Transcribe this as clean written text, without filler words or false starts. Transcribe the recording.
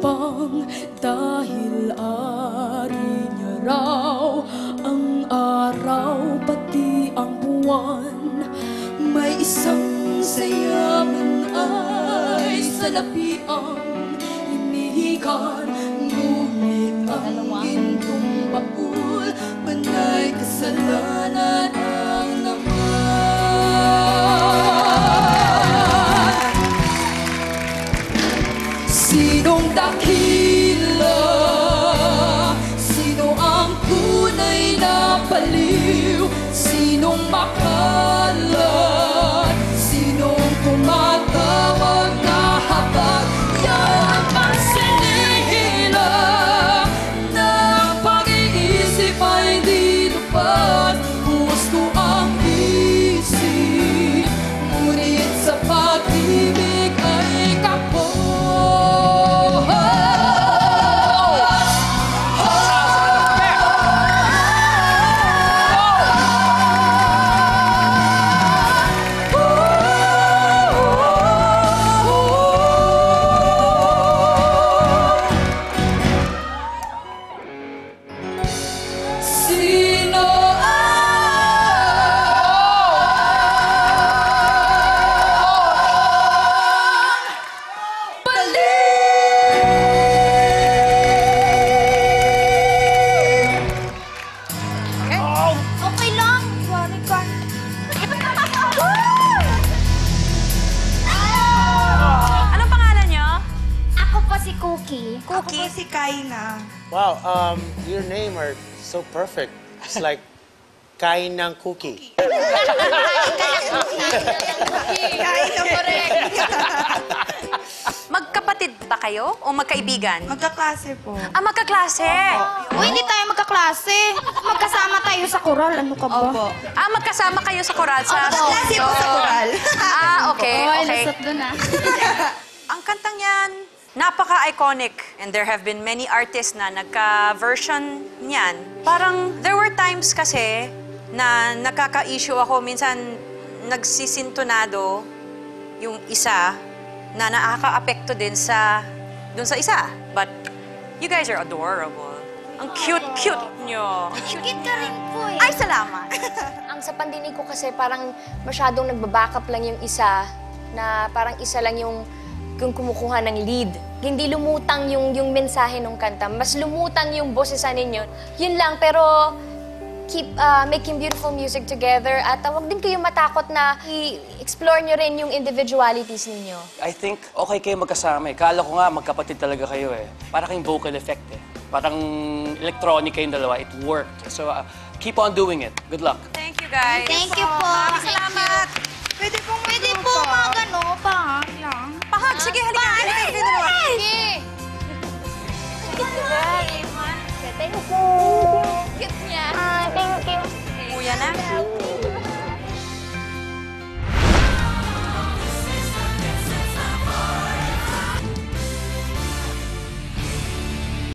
matapang dahil ari niya raw ang araw pati ang buwan. May isang sayaman ay salapiang hinihikan, ngunit ang gintong baul panay kasalanan ang naman. Sinong dakila? Sino ang tunay na baliw? Sinong makalat? Sinong tumatawag na habag? Yan ang sinihila ng pag-iisip ay di lupad. Gusto ang isip, ngunit sa pag-ibig ay kapos. Sino ang Okay lang. Wari ka. Anong pangalan niyo? Ako po si Cookie. Cookie? Ako po si Kaina. Wow, your name are so perfect. It's like kain ng cookie. Kaina po rin. Magkapatid ba kayo o magkaibigan? Magkaklase po. Magkaklase. Uy, hindi tayo magkaklase. Magkasama tayo sa koral. Ano ka ba? Opo. Magkasama kayo sa koral sa Magkaklase po sa koral. Okay, Oy, okay. lusot dun ah. Ang kantang yan, napaka-iconic. And there have been many artists na nagka-version niyan. Parang there were times kasi na nakaka-issue ako. Minsan nagsisintonado yung isa na nakaka-apekto din dun sa isa. But you guys are adorable. Ang cute-cute nyo. Cute ka rin po eh. Ay, salamat. Ang sa pandinig ko kasi parang masyadong nagbabackup lang yung isa, na parang isa lang yung kumukuha ng lead. Hindi lumutang yung mensahe ng kanta. Mas lumutang yung boses ninyo. Yun lang, pero keep making beautiful music together at wag din kayo matakot na i-explore nyo rin yung individualities ninyo. I think okay kayo magkasama eh. Kala ko nga magkapatid talaga kayo eh. Para kayong vocal effect eh. Parang electronic kayong dalawa. It worked. So keep on doing it. Good luck. Thank you, guys. Thank you po. Salamat. Pwede pong Pwede po mga gano, pahag lang. Pahag, sige, halika.